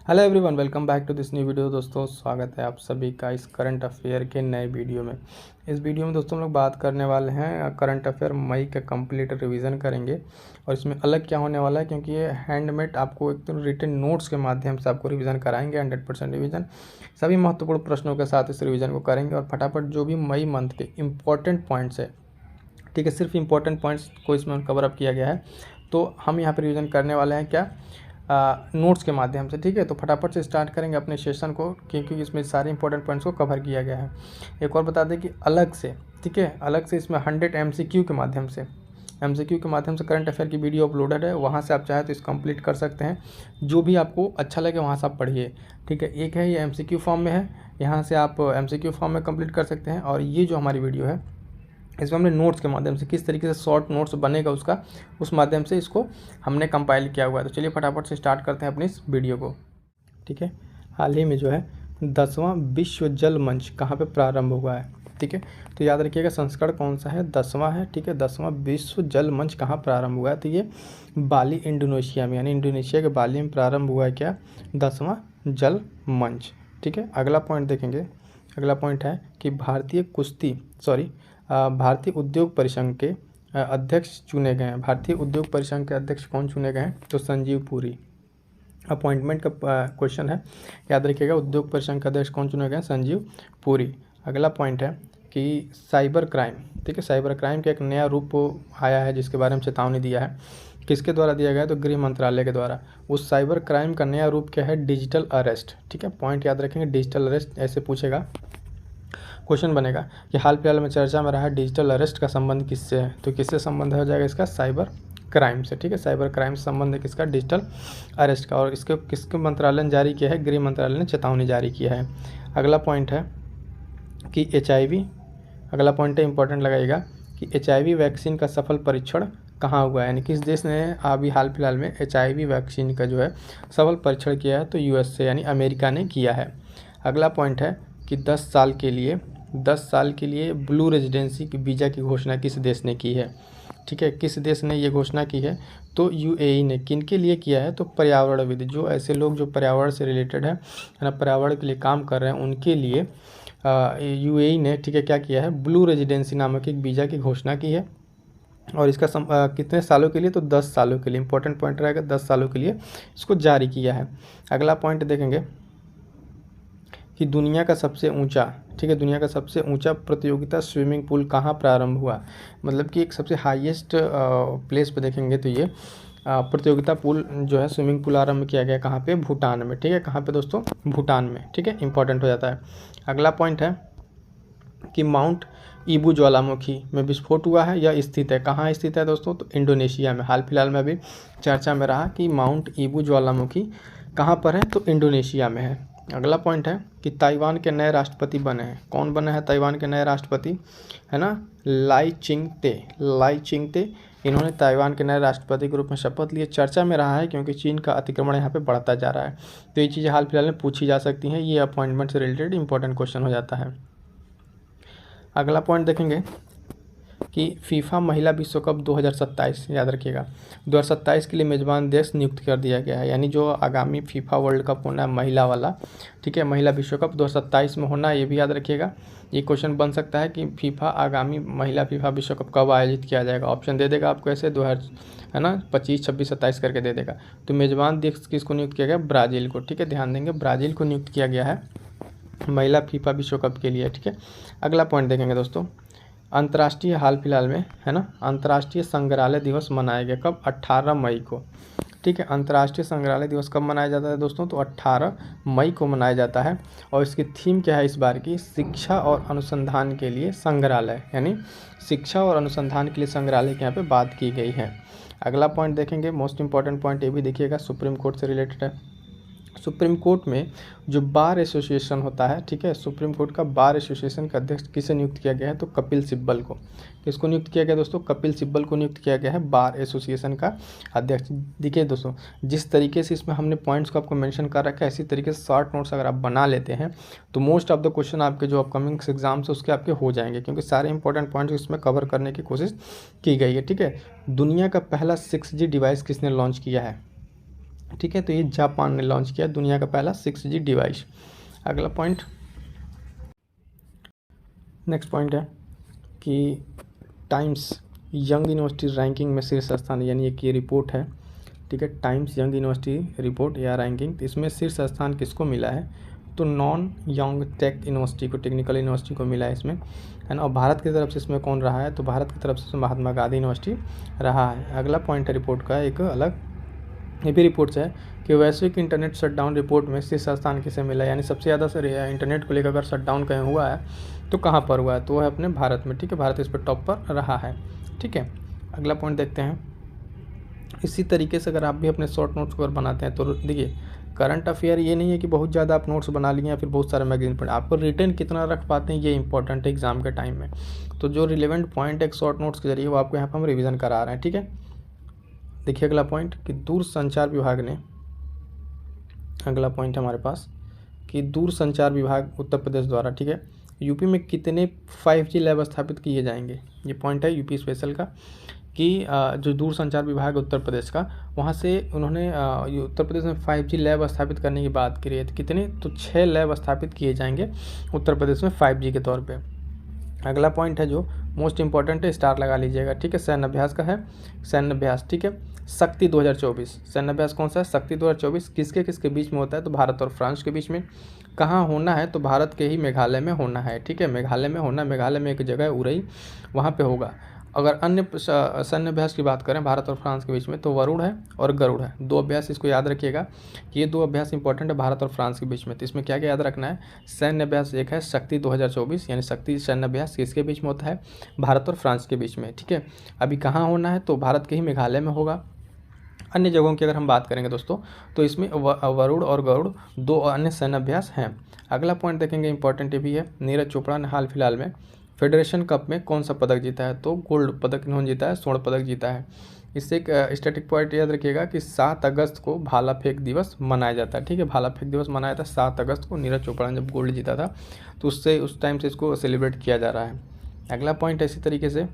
Hello everyone, welcome back to this new video. दोस्तों, स्वागत है आप सभी का इस करंट अफेयर के नए वीडियो में। इस वीडियो में दोस्तों हम लोग बात करने वाले हैं करंट अफेयर मई का कंप्लीट रिवीजन करेंगे। और इसमें अलग क्या होने वाला है, क्योंकि ये हैंडमेड आपको एक तो रिटन नोट्स के माध्यम से आपको रिवीजन कराएंगे। 100% रिवीजन, सभी महत्वपूर्ण प्रश्नों के साथ इस रिवीजन को करेंगे और फटाफट जो भी मई मंथ के इंपॉर्टेंट पॉइंट्स है, ठीक है, सिर्फ इंपॉर्टेंट पॉइंट्स को इसमें कवर अप किया गया है। तो हम यहाँ पर रिवीजन करने वाले हैं क्या, नोट्स के माध्यम से। ठीक है, तो फटाफट से स्टार्ट करेंगे अपने सेशन को, क्योंकि इसमें सारे इंपॉर्टेंट पॉइंट्स को कवर किया गया है। एक और बता दें कि अलग से, ठीक है, अलग से इसमें 100 MCQ के माध्यम से करंट अफेयर की वीडियो अपलोडेड है। वहाँ से आप चाहे तो इस कंप्लीट कर सकते हैं। जो भी आपको अच्छा लगे वहाँ से आप पढ़िए। ठीक है, एक है ये MCQ फॉर्म में है, यहाँ से आप MCQ फॉर्म में कंप्लीट कर सकते हैं। और ये जो हमारी वीडियो है, इसमें हमने नोट्स के माध्यम से किस तरीके से शॉर्ट नोट्स बनेगा उसका, उस माध्यम से इसको हमने कंपाइल किया हुआ है। तो चलिए फटाफट से स्टार्ट करते हैं अपनी इस वीडियो को। ठीक है, हाल ही में जो है 10वां विश्व जल मंच कहाँ पे प्रारंभ हुआ है। ठीक है, तो याद रखिएगा संस्करण कौन सा है, 10वां है। ठीक है, 10वां विश्व जल मंच कहाँ प्रारंभ हुआ है, तो ये बाली इंडोनेशिया में, यानी इंडोनेशिया के बाली में प्रारंभ हुआ है क्या, 10वां जल मंच। ठीक है, अगला पॉइंट देखेंगे। अगला पॉइंट है कि भारतीय उद्योग परिसंघ के अध्यक्ष चुने गए हैं। भारतीय उद्योग परिसंघ के अध्यक्ष कौन चुने गए हैं, तो संजीव पुरी। अपॉइंटमेंट का क्वेश्चन है, याद रखिएगा। उद्योग परिसंघ के अध्यक्ष कौन चुने गए हैं, संजीव पुरी। अगला पॉइंट है कि साइबर क्राइम, ठीक है, साइबर क्राइम का एक नया रूप आया है जिसके बारे में चेतावनी दिया है। किसके द्वारा दिया गया है, तो गृह मंत्रालय के द्वारा। उस साइबर क्राइम का नया रूप क्या है, डिजिटल अरेस्ट। ठीक है, पॉइंट याद रखेंगे, डिजिटल अरेस्ट ऐसे पूछेगा, क्वेश्चन बनेगा कि हाल फिलहाल में चर्चा में रहा डिजिटल अरेस्ट का संबंध किससे है, तो किससे संबंध हो जाएगा इसका, साइबर क्राइम से। ठीक है, साइबर क्राइम से संबंध है किसका, डिजिटल अरेस्ट का। और इसके किसके मंत्रालय ने जारी किया है, गृह मंत्रालय ने चेतावनी जारी किया है। अगला पॉइंट है कि HIV, अगला पॉइंट है इंपॉर्टेंट लगाइएगा कि HIV वैक्सीन का सफल परीक्षण कहाँ हुआ है, यानी किस देश ने अभी हाल फिलहाल में HIV वैक्सीन का जो है सफल परीक्षण किया है, तो USA यानी अमेरिका ने किया है। अगला पॉइंट है कि 10 साल के लिए ब्लू रेजिडेंसी की वीज़ा की घोषणा किस देश ने की है। ठीक है, किस देश ने ये घोषणा की है, तो UAE ने। किन के लिए किया है, तो पर्यावरणविद, जो ऐसे लोग जो पर्यावरण से रिलेटेड है ना, पर्यावरण के लिए काम कर रहे हैं, उनके लिए UAE ने, ठीक है, क्या किया है, ब्लू रेजिडेंसी नामक एक वीज़ा की घोषणा की है। और इसका कितने सालों के लिए, तो 10 सालों के लिए। इंपॉर्टेंट पॉइंट रहेगा, 10 सालों के लिए इसको जारी किया है। अगला पॉइंट देखेंगे कि दुनिया का सबसे ऊंचा, ठीक है, दुनिया का सबसे ऊंचा प्रतियोगिता स्विमिंग पूल कहाँ प्रारंभ हुआ, मतलब कि एक सबसे हाईएस्ट प्लेस पे देखेंगे तो ये प्रतियोगिता पूल जो है स्विमिंग पूल आरंभ किया गया कहाँ पे, भूटान में। ठीक है, कहाँ पे दोस्तों, भूटान में। ठीक है, इंपॉर्टेंट हो जाता है। अगला पॉइंट है कि माउंट ईबू ज्वालामुखी में विस्फोट हुआ है, यह स्थित है, कहाँ स्थित है दोस्तों, तो इंडोनेशिया में। हाल फिलहाल में अभी चर्चा में रहा कि माउंट ईबू ज्वालामुखी कहाँ पर है, तो इंडोनेशिया में है। अगला पॉइंट है कि ताइवान के नए राष्ट्रपति बने हैं। कौन बने हैं ताइवान के नए राष्ट्रपति, है ना, लाई चिंगते। इन्होंने ताइवान के नए राष्ट्रपति के रूप में शपथ लिए। चर्चा में रहा है क्योंकि चीन का अतिक्रमण यहाँ पे बढ़ता जा रहा है। तो ये चीज़ें हाल फिलहाल में पूछी जा सकती हैं, ये अपॉइंटमेंट से रिलेटेड इंपॉर्टेंट क्वेश्चन हो जाता है। अगला पॉइंट देखेंगे कि फीफा महिला विश्व कप 2027, याद रखिएगा, 2027 के लिए मेज़बान देश नियुक्त कर दिया गया है, यानी जो आगामी फीफा वर्ल्ड कप होना है महिला वाला, ठीक है, महिला विश्व कप 2027 में होना है, ये भी याद रखिएगा। ये क्वेश्चन बन सकता है कि फीफा आगामी महिला फीफा विश्व कप कब आयोजित किया जाएगा। ऑप्शन दे देगा आपको ऐसे 2000, है ना, 25, 26, 27 करके दे देगा। तो मेज़बान देश किसको नियुक्त किया गया, ब्राज़ील को। ठीक है, ध्यान देंगे, ब्राज़ील को नियुक्त किया गया है महिला फीफा विश्व कप के लिए। ठीक है, अगला पॉइंट देखेंगे दोस्तों, अंतर्राष्ट्रीय, हाल फिलहाल में, है ना, अंतर्राष्ट्रीय संग्रहालय दिवस मनाया गया कब, 18 मई को। ठीक है, अंतर्राष्ट्रीय संग्रहालय दिवस कब मनाया जाता है दोस्तों, तो 18 मई को मनाया जाता है। और इसकी थीम क्या है इस बार की, शिक्षा और अनुसंधान के लिए संग्रहालय, यानी शिक्षा और अनुसंधान के लिए संग्रहालय की यहाँ पे बात की गई है। अगला पॉइंट देखेंगे, मोस्ट इंपॉर्टेंट पॉइंट ये भी देखिएगा, सुप्रीम कोर्ट से रिलेटेड है। सुप्रीम कोर्ट में जो बार एसोसिएशन होता है, ठीक है, सुप्रीम कोर्ट का बार एसोसिएशन का अध्यक्ष किसे नियुक्त किया गया है, तो कपिल सिब्बल को। किसको नियुक्त किया गया दोस्तों, कपिल सिब्बल को नियुक्त किया गया है बार एसोसिएशन का अध्यक्ष। देखिए दोस्तों, जिस तरीके से इसमें हमने पॉइंट्स को आपको मेंशन कर रखा है, इसी तरीके से शॉर्ट नोट्स अगर आप बना लेते हैं तो मोस्ट ऑफ द क्वेश्चन आपके जो अपकमिंग एग्जाम्स है उसके आपके हो जाएंगे, क्योंकि सारे इंपॉर्टेंट पॉइंट्स इसमें कवर करने की कोशिश की गई है। ठीक है, दुनिया का पहला 6G डिवाइस किसने लॉन्च किया है, ठीक है, तो ये जापान ने लॉन्च किया दुनिया का पहला 6G डिवाइस। अगला पॉइंट, नेक्स्ट पॉइंट है कि टाइम्स यंग यूनिवर्सिटी रैंकिंग में शीर्ष स्थान, यानी एक ये रिपोर्ट है, ठीक है, टाइम्स यंग यूनिवर्सिटी रिपोर्ट या रैंकिंग, तो इसमें शीर्ष स्थान किसको मिला है? तो नॉन यंग टेक यूनिवर्सिटी को, टेक्निकल यूनिवर्सिटी को मिला है इसमें, है ना। और भारत की तरफ से इसमें कौन रहा है? तो भारत की तरफ से महात्मा गांधी यूनिवर्सिटी रहा है। अगला पॉइंट है रिपोर्ट का एक अलग, ये भी रिपोर्ट है कि वैश्विक इंटरनेट शटडाउन रिपोर्ट में शीर्ष स्थान किसे मिला, यानी सबसे ज़्यादा सर इंटरनेट को लेकर अगर शटडाउन कहीं हुआ है तो कहाँ पर हुआ है? तो वो है अपने भारत में, ठीक है, भारत इस पर टॉप पर रहा है, ठीक है। अगला पॉइंट देखते हैं। इसी तरीके से अगर आप भी अपने शॉर्ट नोट्स को अगर बनाते हैं तो देखिए, करंट अफेयर ये नहीं है कि बहुत ज़्यादा आप नोट्स बना लिए या फिर बहुत सारे मैगजीन पढ़े, आपको रिटर्न कितना रख पाते हैं ये इंपॉर्टेंट है एग्जाम के टाइम में। तो जो रिलेवेंट पॉइंट एक शॉर्ट नोट्स के जरिए वो आपको यहाँ पर हम रिविज़न करा रहे हैं, ठीक है। देखिए अगला पॉइंट कि दूरसंचार विभाग ने, अगला पॉइंट हमारे पास कि दूरसंचार विभाग उत्तर प्रदेश द्वारा, ठीक है, यूपी में कितने 5G लैब स्थापित किए जाएंगे? ये पॉइंट है यूपी स्पेशल का कि जो दूरसंचार विभाग उत्तर प्रदेश का, वहाँ से उन्होंने उत्तर प्रदेश में 5G लैब स्थापित करने की बात करी है। तो कितने? तो 6 लैब स्थापित किए जाएंगे उत्तर प्रदेश में 5G के तौर पे। अगला पॉइंट है जो मोस्ट इंपॉर्टेंट है, स्टार लगा लीजिएगा, ठीक है, सैन्य अभ्यास का है, सैन्य अभ्यास, ठीक है, शक्ति 2024, सैन्य अभ्यास कौन सा है? शक्ति 2024 किसके किसके बीच में होता है? तो भारत और फ्रांस के बीच में। कहाँ होना है? तो भारत के ही मेघालय में होना है, ठीक है, मेघालय में होना, मेघालय में एक जगह है उरई, वहाँ पे होगा। अगर अन्य सैन्य अभ्यास की बात करें भारत और फ्रांस के बीच में तो वरुण है और गरुड़ है, 2 अभ्यास, इसको याद रखिएगा कि ये 2 अभ्यास इंपॉर्टेंट है भारत और फ्रांस के बीच में। तो इसमें क्या क्या याद रखना है? सैन्य अभ्यास एक है शक्ति 2024, यानी शक्ति सैन्य अभ्यास किसके बीच में होता है? भारत और फ्रांस के बीच में, ठीक है। अभी कहाँ होना है? तो भारत के ही मेघालय में होगा। अन्य जगहों की अगर हम बात करेंगे दोस्तों तो इसमें वरुण और गरुड़ 2 अन्य सैन्य अभ्यास हैं। अगला पॉइंट देखेंगे, इंपॉर्टेंट ये भी है, नीरज चोपड़ा ने हाल फिलहाल में फेडरेशन कप में कौन सा पदक जीता है? तो गोल्ड पदक इन्होंने जीता है, स्वर्ण पदक जीता है। इससे एक स्टैटिक पॉइंट याद रखिएगा कि 7 अगस्त को भाला फेंक दिवस मनाया जाता है, ठीक है, भाला फेंक दिवस मनाया था 7 अगस्त को, नीरज चोपड़ा ने जब गोल्ड जीता था तो उससे उस टाइम से इसको सेलिब्रेट किया जा रहा है। अगला पॉइंट इसी तरीके से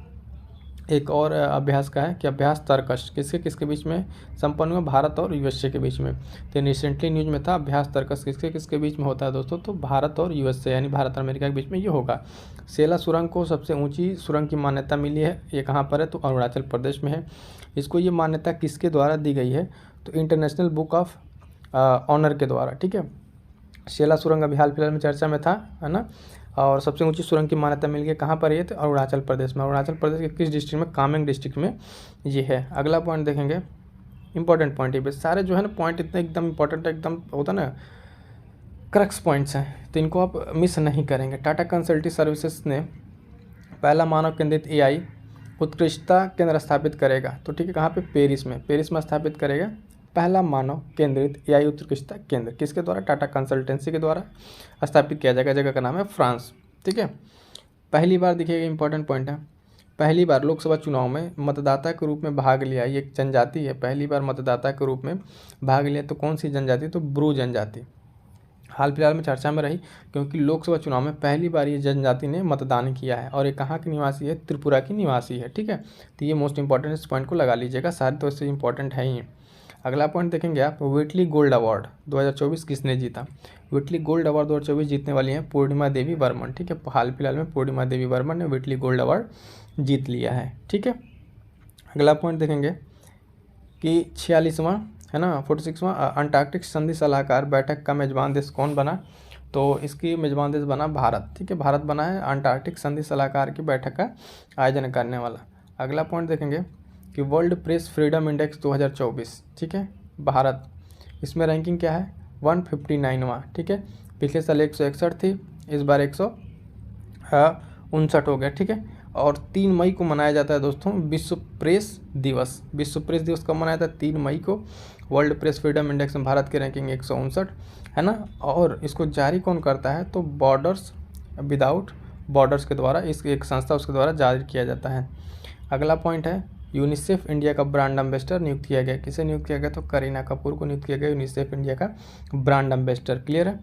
एक और अभ्यास का है कि अभ्यास तर्कश किसके किसके बीच में संपन्न हुआ? भारत और यूएसए के बीच में। तो रिसेंटली न्यूज में था अभ्यास तर्कश किसके किसके बीच में होता है दोस्तों? तो भारत और यूएसए, यानी भारत और अमेरिका के बीच में ये होगा। सेला सुरंग को सबसे ऊंची सुरंग की मान्यता मिली है, ये कहाँ पर है? तो अरुणाचल प्रदेश में है। इसको ये मान्यता किसके द्वारा दी गई है? तो इंटरनेशनल बुक ऑफ ऑनर के द्वारा, ठीक है। सेला सुरंग अभी हाल फिलहाल में चर्चा में था, है ना, और सबसे ऊंची सुरंग की मान्यता मिल गई, कहाँ पर ये? तो अरुणाचल प्रदेश में। अरुणाचल प्रदेश के किस डिस्ट्रिक्ट में? कामेंग डिस्ट्रिक्ट में ये है। अगला पॉइंट देखेंगे, इंपॉर्टेंट पॉइंट, ये सारे जो है ना पॉइंट इतने एकदम इंपॉर्टेंट, एकदम होता ना क्रक्स पॉइंट्स हैं, तो इनको आप मिस नहीं करेंगे। टाटा कंसल्टिंग सर्विसेज ने पहला मानव केंद्रित AI उत्कृष्टता केंद्र स्थापित करेगा, तो ठीक है, कहाँ पे? पेरिस में, पेरिस में स्थापित करेगा पहला मानव केंद्रित AI उत्कृष्टता केंद्र, किसके द्वारा? टाटा कंसल्टेंसी के द्वारा स्थापित किया जाएगा। जगह का नाम है फ्रांस, ठीक है। पहली बार देखिएगा, इंपॉर्टेंट पॉइंट है, पहली बार लोकसभा चुनाव में मतदाता के रूप में भाग लिया, ये एक जनजाति है, पहली बार मतदाता के रूप में भाग लिया, तो कौन सी जनजाति? तो ब्रू जनजाति हाल फिलहाल में चर्चा में रही, क्योंकि लोकसभा चुनाव में पहली बार ये जनजाति ने मतदान किया है, और ये कहाँ की निवासी है? त्रिपुरा की निवासी है, ठीक है। तो ये मोस्ट इंपॉर्टेंट, इस पॉइंट को लगा लीजिएगा, सारे तो इससे इंपॉर्टेंट है ही। अगला पॉइंट देखेंगे आप, व्हिटली गोल्ड अवार्ड 2024 किसने जीता? व्हिटली गोल्ड अवार्ड 2024 जीतने वाली हैं पूर्णिमा देवी वर्मन, ठीक है, हाल फिलहाल में पूर्णिमा देवी वर्मन ने व्हिटली गोल्ड अवार्ड जीत लिया है, ठीक है। अगला पॉइंट देखेंगे कि 46वां, है ना, 46वां अंटार्कटिक संधि सलाहकार बैठक का मेजबान देश कौन बना? तो इसकी मेजबान देश बना भारत, ठीक है, भारत बना है अंटार्कटिक संधि सलाहकार की बैठक का आयोजन करने वाला। अगला पॉइंट देखेंगे कि वर्ल्ड प्रेस फ्रीडम इंडेक्स 2024, ठीक है, भारत, इसमें रैंकिंग क्या है? 159वां, ठीक है, पिछले साल 161 थी, इस बार 159 हो गया, ठीक है। और 3 मई को मनाया जाता है दोस्तों विश्व प्रेस दिवस। विश्व प्रेस दिवस कब मनाया था? 3 मई को। वर्ल्ड प्रेस फ्रीडम इंडेक्स में भारत की रैंकिंग 159 है ना, और इसको जारी कौन करता है? तो बॉर्डर्स विदाउट बॉर्डर्स के द्वारा, इस एक संस्था उसके द्वारा जारी किया जाता है। अगला पॉइंट है यूनिसेफ इंडिया का ब्रांड एम्बेसडर नियुक्त किया गया, किसे नियुक्त किया गया? तो करीना कपूर को नियुक्त किया गया यूनिसेफ इंडिया का ब्रांड एम्बेसडर। क्लियर है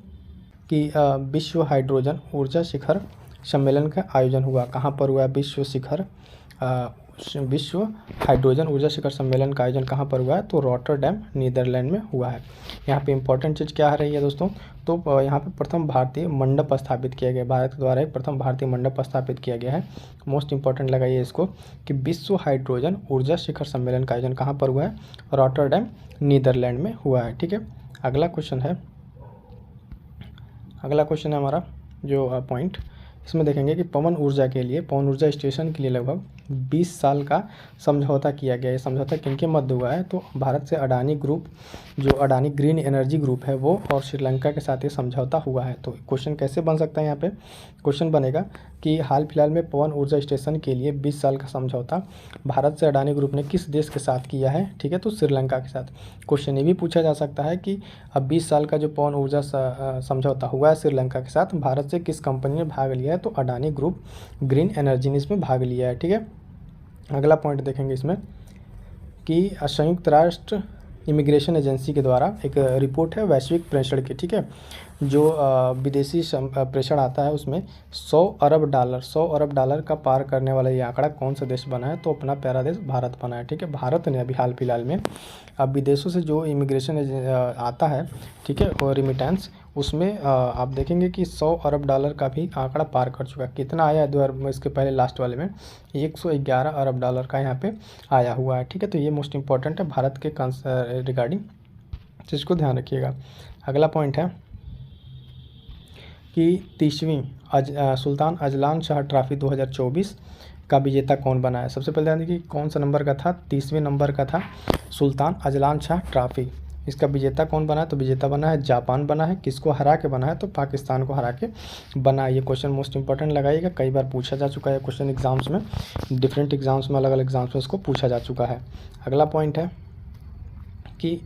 कि विश्व हाइड्रोजन ऊर्जा शिखर सम्मेलन का आयोजन हुआ, कहाँ पर हुआ? विश्व शिखर विश्व हाइड्रोजन ऊर्जा शिखर सम्मेलन का आयोजन कहाँ पर हुआ है? तो रॉटरडैम नीदरलैंड में हुआ है। यहाँ पे इंपॉर्टेंट चीज़ क्या आ रही है दोस्तों? तो यहाँ पे प्रथम भारतीय मंडप स्थापित किया गया, भारत के द्वारा एक प्रथम भारतीय मंडप स्थापित किया गया है। मोस्ट इंपॉर्टेंट लगाइए इसको कि विश्व हाइड्रोजन ऊर्जा शिखर सम्मेलन का आयोजन कहाँ पर हुआ है? रॉटरडैम नीदरलैंड में हुआ है। ठीक है, अगला क्वेश्चन है हमारा जो पॉइंट, इसमें देखेंगे कि पवन ऊर्जा स्टेशन के लिए लगभग 20 साल का समझौता किया गया है। समझौता किनके मध्य हुआ है? तो भारत से अडानी ग्रुप, जो अडानी ग्रीन एनर्जी ग्रुप है वो, और श्रीलंका के साथ ये समझौता हुआ है। तो क्वेश्चन कैसे बन सकता है? यहाँ पे क्वेश्चन बनेगा कि हाल फिलहाल में पवन ऊर्जा स्टेशन के लिए 20 साल का समझौता भारत से अडानी ग्रुप ने किस देश के साथ किया है? ठीक है, तो श्रीलंका के साथ। क्वेश्चन ये भी पूछा जा सकता है कि अब 20 साल का जो पवन ऊर्जा समझौता हुआ है श्रीलंका के साथ, भारत से किस कंपनी ने भाग लिया है? तो अडानी ग्रुप ग्रीन एनर्जी ने इसमें भाग लिया है। ठीक है, अगला पॉइंट देखेंगे इसमें कि संयुक्त राष्ट्र इमिग्रेशन एजेंसी के द्वारा एक रिपोर्ट है वैश्विक प्रेषण की। ठीक है, जो विदेशी प्रेषण आता है उसमें 100 अरब डॉलर का पार करने वाला ये आंकड़ा कौन सा देश बना है? तो अपना प्यारा देश भारत बना है। ठीक है, भारत ने अभी हाल फिलहाल में अब विदेशों से जो इमिग्रेशन आता है, ठीक है, और रिमिटेंस, उसमें आप देखेंगे कि 100 अरब डॉलर का भी आंकड़ा पार कर चुका है। कितना आया है? इसके पहले लास्ट वाले में 111 अरब डॉलर का यहाँ पे आया हुआ है। ठीक है, तो ये मोस्ट इंपॉर्टेंट है भारत के रिगार्डिंग, जिसको ध्यान रखिएगा। अगला पॉइंट है कि 30वीं सुल्तान अजलान शाह ट्रॉफी 2024 का विजेता कौन बना है? सबसे पहले ध्यान देखिए कौन सा नंबर का था? 30वें नंबर का था सुल्तान अजलान शाह ट्रॉफी। इसका विजेता कौन बना है? तो विजेता बना है जापान बना है। किसको हरा के बना है? तो पाकिस्तान को हरा के बना है। ये क्वेश्चन मोस्ट इंपॉर्टेंट लगाइएगा, कई बार पूछा जा चुका है क्वेश्चन एग्जाम्स में, डिफरेंट एग्जाम्स में, अलग अलग एग्जाम्स में इसको पूछा जा चुका है। अगला पॉइंट है कि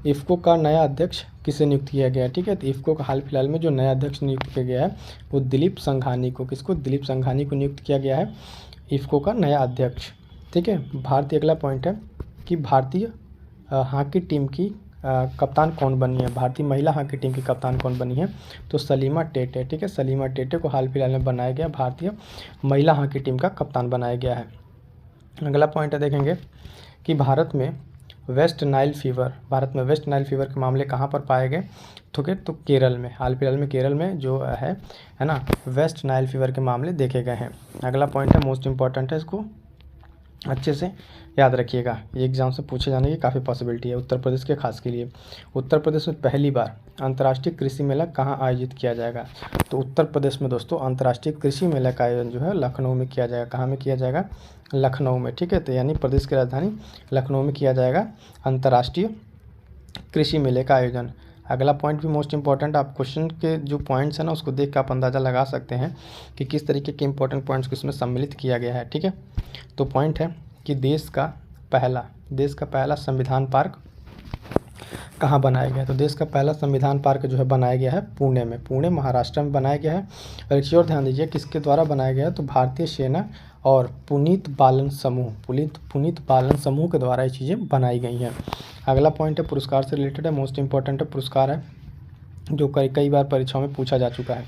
इफ़को का नया अध्यक्ष किसे नियुक्त किया गया है? ठीक है, तो इफ़को का हाल फिलहाल में जो नया अध्यक्ष नियुक्त किया गया है वो दिलीप संघानी को, दिलीप संघानी को नियुक्त किया गया है इफ़को का नया अध्यक्ष। ठीक है, भारतीय अगला पॉइंट है कि भारतीय हॉकी टीम की कप्तान कौन बनी है? भारतीय महिला हॉकी टीम की कप्तान कौन बनी है? तो सलीमा टेटे। ठीक है, सलीमा टेटे को हाल फिलहाल में बनाया गया भारतीय महिला हॉकी टीम का कप्तान बनाया गया है। अगला पॉइंट है देखेंगे कि भारत में वेस्ट नाइल फीवर के मामले कहाँ पर पाए गए? तो केरल में, हाल फिलहाल में केरल में जो है ना, वेस्ट नाइल फीवर के मामले देखे गए हैं। अगला पॉइंट है मोस्ट इंपॉर्टेंट है, इसको अच्छे से याद रखिएगा, ये एग्जाम से पूछे जाने की काफ़ी पॉसिबिलिटी है उत्तर प्रदेश के खास के लिए। उत्तर प्रदेश में पहली बार अंतर्राष्ट्रीय कृषि मेला कहाँ आयोजित किया जाएगा? तो उत्तर प्रदेश में दोस्तों अंतर्राष्ट्रीय कृषि मेला का आयोजन जो है लखनऊ में किया जाएगा। कहाँ में किया जाएगा? लखनऊ में। ठीक है, तो यानी प्रदेश की राजधानी लखनऊ में किया जाएगा अंतर्राष्ट्रीय कृषि मेले का आयोजन। अगला पॉइंट भी मोस्ट इंपॉर्टेंट, आप क्वेश्चन के जो पॉइंट्स हैं ना उसको देख कर आप अंदाज़ा लगा सकते हैं कि किस तरीके के इंपॉर्टेंट पॉइंट्स को इसमें सम्मिलित किया गया है। ठीक है, तो पॉइंट है कि देश का पहला संविधान पार्क कहाँ बनाया गया है? तो देश का पहला संविधान पार्क जो है बनाया गया है पुणे में, पुणे महाराष्ट्र में बनाया गया है। और एक चीज़ और ध्यान दीजिए किसके द्वारा बनाया गया है? तो भारतीय सेना और पुनीत बालन समूह के द्वारा ये चीज़ें बनाई गई हैं। अगला पॉइंट है पुरस्कार से रिलेटेड है, मोस्ट इंपॉर्टेंट है, पुरस्कार है जो कई बार परीक्षाओं में पूछा जा चुका है।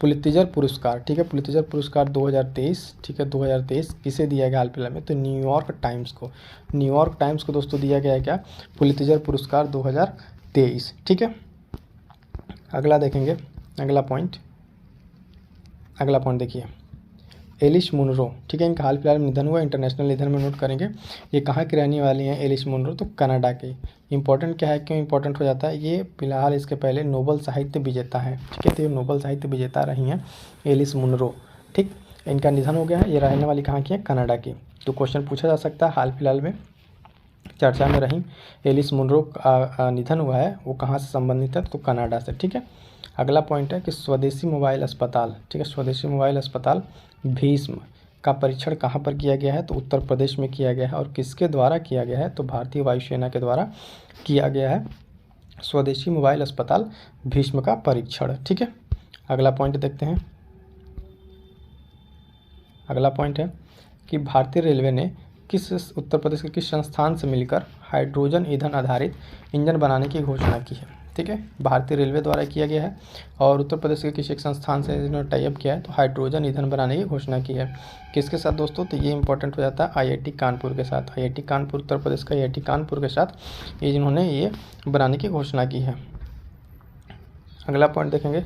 पुलित्जर पुरस्कार। ठीक है, पुलित्जर पुरस्कार 2023, ठीक है 2023 किसे दिया गया हाल फिलहाल में? तो न्यूयॉर्क टाइम्स को दोस्तों दिया गया है क्या? पुलित्जर पुरस्कार 2023। ठीक है, अगला देखेंगे, अगला पॉइंट देखिए एलिस मुनरो। ठीक है, इनका हाल फिलहाल में निधन हुआ, इंटरनेशनल निधन में नोट करेंगे। ये कहाँ की रहने वाली हैं एलिस मुनरो? तो कनाडा के। इंपॉर्टेंट क्या है, क्यों इंपॉर्टेंट हो जाता है? ये फिलहाल इसके पहले नोबल साहित्य विजेता हैं। ठीक है, तो ये नोबल साहित्य विजेता रही हैं एलिस मुनरो। ठीक, इनका निधन हो गया है, ये रहने वाली कहाँ की है? कनाडा की। तो क्वेश्चन पूछा जा सकता है हाल फिलहाल में चर्चा में रही एलिस मुनरो का निधन हुआ है, वो कहाँ से संबंधित है? तो कनाडा से। ठीक है, अगला पॉइंट है कि स्वदेशी मोबाइल अस्पताल। ठीक है, स्वदेशी मोबाइल अस्पताल भीष्म का परीक्षण कहाँ पर किया गया है? तो उत्तर प्रदेश में किया गया है। और किसके द्वारा किया गया है? तो भारतीय वायुसेना के द्वारा किया गया है स्वदेशी मोबाइल अस्पताल भीष्म का परीक्षण। ठीक है, अगला पॉइंट देखते हैं। अगला पॉइंट है कि भारतीय रेलवे ने उत्तर प्रदेश के किस संस्थान से मिलकर हाइड्रोजन ईंधन आधारित इंजन बनाने की घोषणा की है? ठीक है, भारतीय रेलवे द्वारा किया गया है। और उत्तर प्रदेश के किसी एक संस्थान से इन्होंने टाई अप किया है, तो हाइड्रोजन ईंधन बनाने की घोषणा की है। किसके साथ दोस्तों? तो ये इंपॉर्टेंट हो जाता है IIT कानपुर के साथ। IIT कानपुर, उत्तर प्रदेश का IIT कानपुर के साथ ये जिन्होंने ये बनाने की घोषणा की है। अगला पॉइंट देखेंगे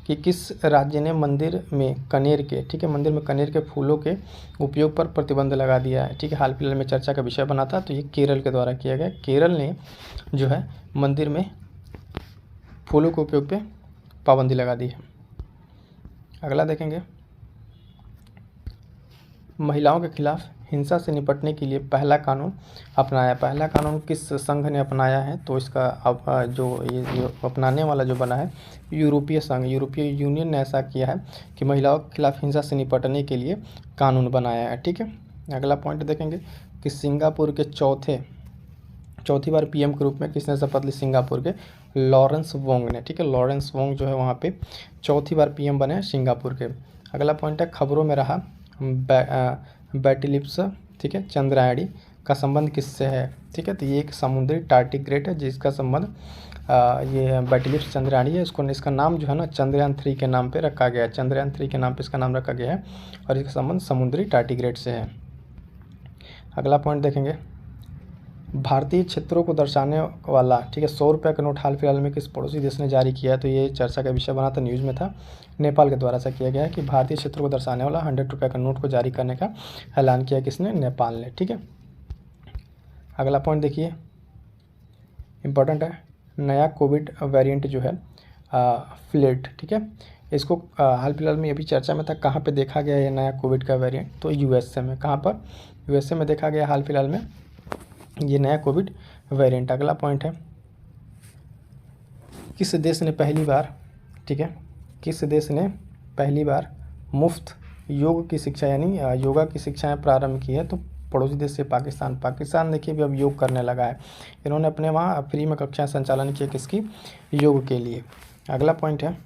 कि किस राज्य ने मंदिर में कनेर के, ठीक है, मंदिर में कनेर के फूलों के उपयोग पर प्रतिबंध लगा दिया है। ठीक है, हाल फिलहाल में चर्चा का विषय बना था, तो ये केरल के द्वारा किया गया। केरल ने जो है मंदिर में फूलों के उपयोग पे पाबंदी लगा दी है। अगला देखेंगे, महिलाओं के खिलाफ हिंसा से निपटने के लिए पहला कानून अपनाया। पहला कानून किस संघ ने अपनाया है? तो इसका अब जो अपनाने वाला जो बना है यूरोपीय संघ, यूरोपीय यूनियन ने ऐसा किया है कि महिलाओं के खिलाफ हिंसा से निपटने के लिए कानून बनाया है। ठीक है, अगला पॉइंट देखेंगे कि सिंगापुर के चौथी बार PM के रूप में किसने शपथ ली? सिंगापुर के लॉरेंस वोंग ने। ठीक है, लॉरेंस वोंग जो है वहाँ पे चौथी बार PM बने हैं सिंगापुर के। अगला पॉइंट है, खबरों में रहा बैटिलिप्स, ठीक है, चंद्रायणी का संबंध किससे है? ठीक है, तो ये एक समुद्री टार्टिग्रेट है जिसका संबंध ये बैटिलिप्स चंद्रायणी है। इसका नाम जो है ना चंद्रयान 3 के नाम पे रखा गया है। चंद्रयान 3 के नाम पे इसका नाम रखा गया है और इसका संबंध समुद्री टार्टिग्रेट से है। अगला पॉइंट देखेंगे, भारतीय क्षेत्रों को दर्शाने वाला, ठीक है, 100 रुपये का नोट हाल फिलहाल में किस पड़ोसी देश ने जारी किया है? तो ये चर्चा का विषय बना था, न्यूज़ में था। नेपाल के द्वारा ऐसा किया गया है कि भारतीय क्षेत्रों को दर्शाने वाला 100 रुपये का नोट को जारी करने का ऐलान किया किसने? नेपाल ने। ठीक है, अगला पॉइंट देखिए, इम्पोर्टेंट है, नया कोविड वेरिएंट जो है फ्लेट, ठीक है, इसको हाल फिलहाल में अभी चर्चा में था। कहाँ पे देखा गया ये नया कोविड का वेरिएंट? तो USA में। कहाँ पर? USA में देखा गया हाल फिलहाल में ये नया कोविड वेरिएंट। अगला पॉइंट है, किस देश ने पहली बार, ठीक है, किस देश ने पहली बार मुफ्त योग की शिक्षा यानी योगा की शिक्षाएं प्रारंभ की है? तो पड़ोसी देश से पाकिस्तान। पाकिस्तान देखिए भी अब योग करने लगा है। इन्होंने अपने वहाँ फ्री में कक्षाएं संचालन किए किसकी? योग के लिए। अगला पॉइंट है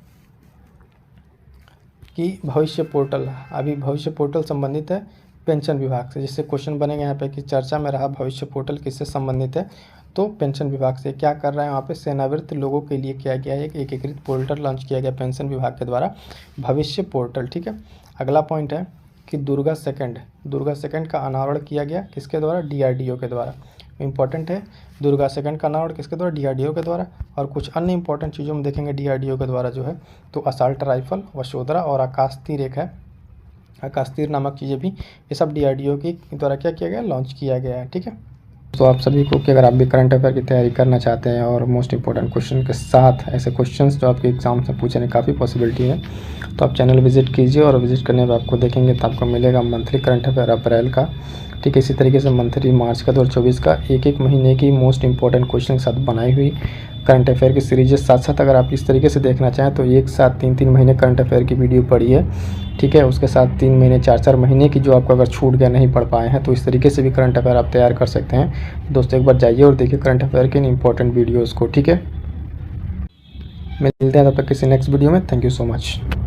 कि भविष्य पोर्टल, अभी भविष्य पोर्टल संबंधित है पेंशन विभाग से। जिससे क्वेश्चन बनेगा यहाँ पे कि चर्चा में रहा भविष्य पोर्टल किससे संबंधित है? तो पेंशन विभाग से। क्या कर रहा है वहाँ पे? सेवानिवृत्त लोगों के लिए किया गया है एक एकीकृत पोर्टल लॉन्च किया गया पेंशन विभाग के द्वारा, भविष्य पोर्टल। ठीक है, अगला पॉइंट है कि दुर्गा सेकंड का अनावरण किया गया किसके द्वारा? DRDO के द्वारा। इंपॉर्टेंट है, दुर्गा सेकंड का अनावरण किसके द्वारा? DRDO के द्वारा। और कुछ अन्य इंपॉर्टेंट चीज़ों में देखेंगे DRDO के द्वारा जो है, तो असॉल्ट राइफल, वसुंधरा और आकाश तीर एक है, आकाश तीर नामक चीज़ें भी, ये सब DRDO के द्वारा क्या किया गया? लॉन्च किया गया है। ठीक है, तो आप सभी को कि अगर आप भी करंट अफेयर की तैयारी करना चाहते हैं और मोस्ट इंपॉर्टेंट क्वेश्चन के साथ ऐसे क्वेश्चंस जो आपके एग्जाम से पूछने काफ़ी पॉसिबिलिटी है, तो आप चैनल विजिट कीजिए और विजिट करने पर आपको देखेंगे तो आपको मिलेगा मंथली करंट अफेयर अप्रैल का। ठीक है, इसी तरीके से मंथली मार्च का 2024 का एक महीने की मोस्ट इंपॉर्टेंट क्वेश्चन के साथ बनाई हुई करंट अफेयर की सीरीज है। साथ साथ अगर आप इस तरीके से देखना चाहें तो एक साथ 3-3 महीने करंट अफेयर की वीडियो पड़ी है। ठीक है, उसके साथ 3 महीने 4-4 महीने की जो आपको अगर छूट गया नहीं पढ़ पाए हैं, तो इस तरीके से भी करंट अफेयर आप तैयार कर सकते हैं। दोस्तों एक बार जाइए और देखिए करंट अफेयर के इन इंपॉर्टेंट वीडियोज़ को। ठीक है, मिलते हैं तब तक किसी नेक्स्ट वीडियो में। Thank you so much.